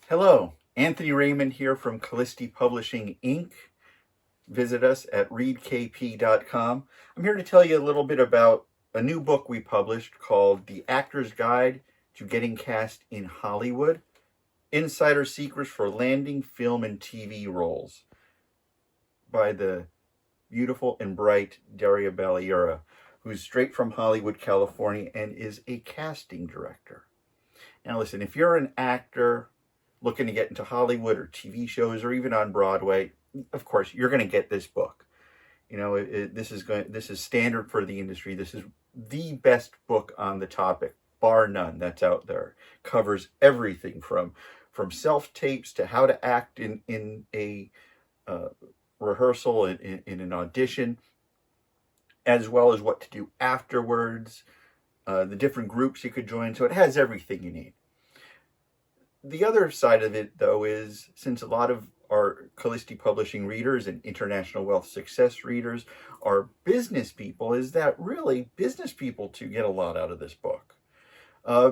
Hello, Anthony Raymond here from Callisti Publishing, Inc. Visit us at readkp.com. I'm here to tell you a little bit about a new book we published called The Actor's Guide to Getting Cast in Hollywood, Insider Secrets for Landing Film and TV Roles, by the beautiful and bright Darya Balyura, who's straight from Hollywood, California, and is a casting director. Now listen, if you're an actor looking to get into Hollywood or TV shows or even on Broadway, of course, you're going to get this book. You know, this is standard for the industry. This is the best book on the topic, bar none, that's out there. Covers everything from self-tapes to how to act in a rehearsal, in an audition, as well as what to do afterwards, the different groups you could join. So it has everything you need. The other side of it, though, is since a lot of our Callisti Publishing readers and International Wealth Success readers are business people, is that really business people to get a lot out of this book.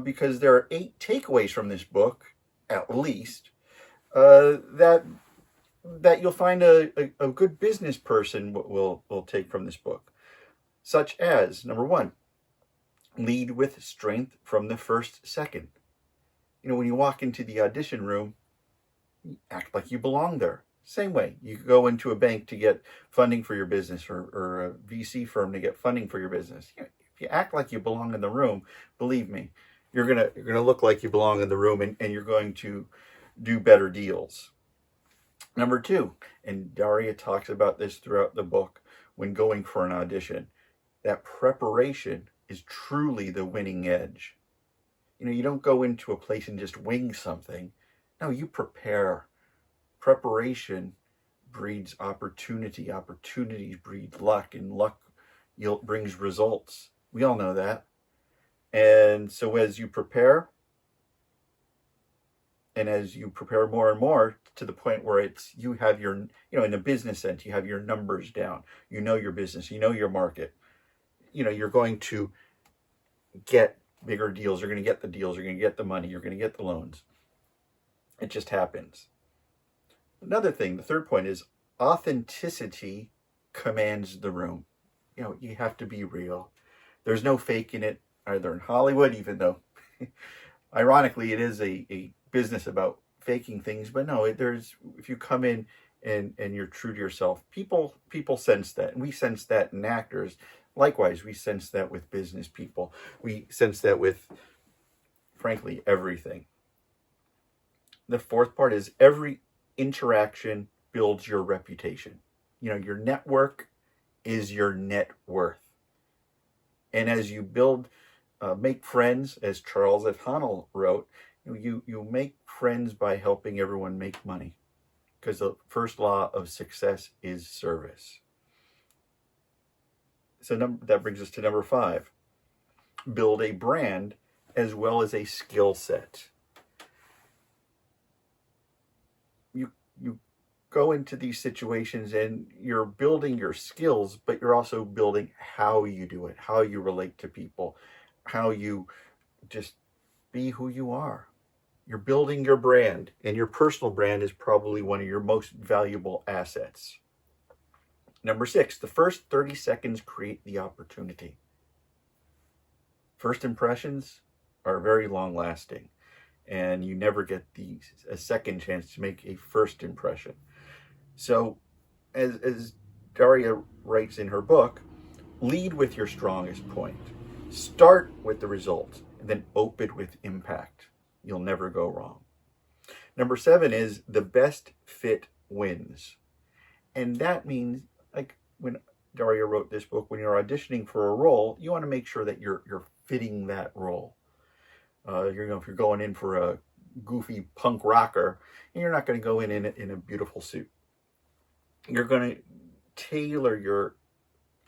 Because there are 8 takeaways from this book, at least, that you'll find a good business person will take from this book. Such as, number 1, lead with strength from the first second. You know, when you walk into the audition room, you act like you belong there. Same way, you could go into a bank to get funding for your business, or a VC firm to get funding for your business. You know, if you act like you belong in the room, believe me, you're gonna look like you belong in the room, and you're going to do better deals. Number 2, and Darya talks about this throughout the book when going for an audition, that preparation is truly the winning edge. You know, you don't go into a place and just wing something. No, you prepare. Preparation breeds opportunity. Opportunities breed luck, and luck brings results. We all know that. And so as you prepare, and as you prepare more and more to the point where you have your, in a business sense, you have your numbers down. You know your business. You know your market. You know, you're going to get bigger deals. You're going to get the deals. You're going to get the money. You're going to get the loans. It just happens. Another thing, the third point, is authenticity commands the room. You know, you have to be real. There's no faking it, either in Hollywood, even though ironically it is a business about faking things, but no, if you come in and you're true to yourself, people sense that, and we sense that in actors. Likewise, we sense that with business people. We sense that with, frankly, everything. The fourth part is every interaction builds your reputation. You know, your network is your net worth. And as you make friends, as Charles F. Honnell wrote, you make friends by helping everyone make money. Because the first law of success is service. So that brings us to number 5. Build a brand as well as a skill set. You go into these situations and you're building your skills, but you're also building how you do it, how you relate to people, how you just be who you are. You're building your brand, and your personal brand is probably one of your most valuable assets. Number 6, the first 30 seconds create the opportunity. First impressions are very long lasting, and you never get a second chance to make a first impression. So, as Darya writes in her book, lead with your strongest point. Start with the result, and then open with impact. You'll never go wrong. Number 7 is the best fit wins. And that means, like when Darya wrote this book, when you're auditioning for a role, you want to make sure that you're fitting that role. If you're going in for a goofy punk rocker, and you're not going to go in a beautiful suit. You're going to tailor your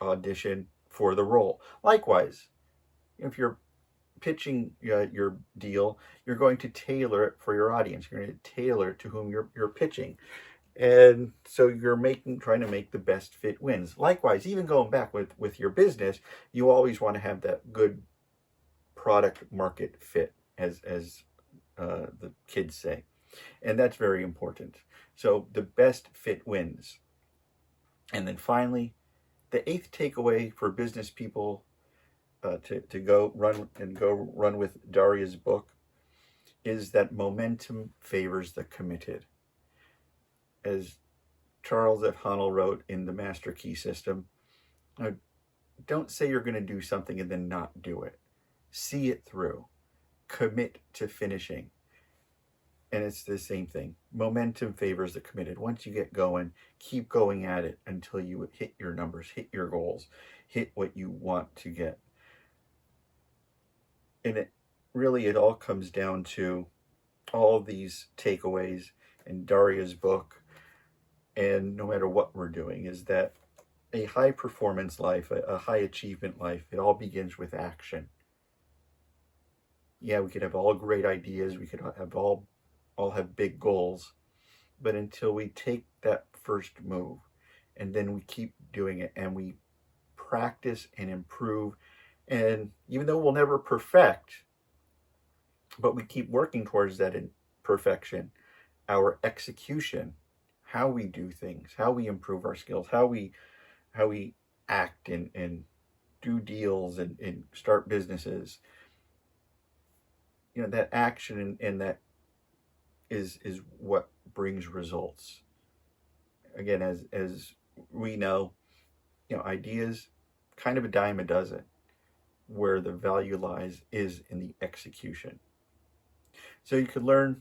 audition for the role. Likewise, if you're pitching your deal, you're going to tailor it for your audience. You're going to tailor it to whom you're pitching. And so you're trying to make the best fit wins. Likewise, even going back with your business, you always want to have that good product market fit, as the kids say. And that's very important. So the best fit wins. And then finally, the eighth takeaway for business people to go run with Darya's book is that momentum favors the committed. As Charles F. Honnell wrote in the Master Key System, don't say you're going to do something and then not do it. See it through. Commit to finishing. And it's the same thing. Momentum favors the committed. Once you get going, keep going at it until you hit your numbers, hit your goals, hit what you want to get. And it all comes down to all of these takeaways in Darya's book, and no matter what we're doing, is that a high performance life, a high achievement life, it all begins with action. Yeah, we could have all great ideas, we could have all have big goals, but until we take that first move, and then we keep doing it, and we practice and improve, and even though we'll never perfect, but we keep working towards that perfection, our execution, how we do things, how we improve our skills, how we act and do deals and start businesses, that action and that is what brings results. Again, as we know, ideas, kind of a dime a dozen. Where the value lies is in the execution. So you can learn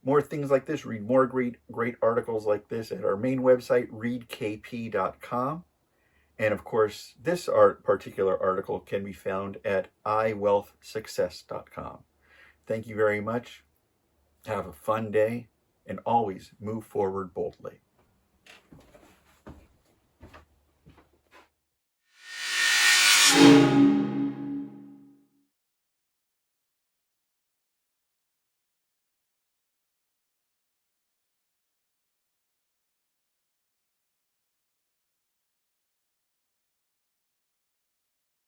more things like this, read more great articles like this at our main website, readkp.com. And of course, this particular article can be found at iwealthsuccess.com. Thank you very much. Have a fun day, and always move forward boldly.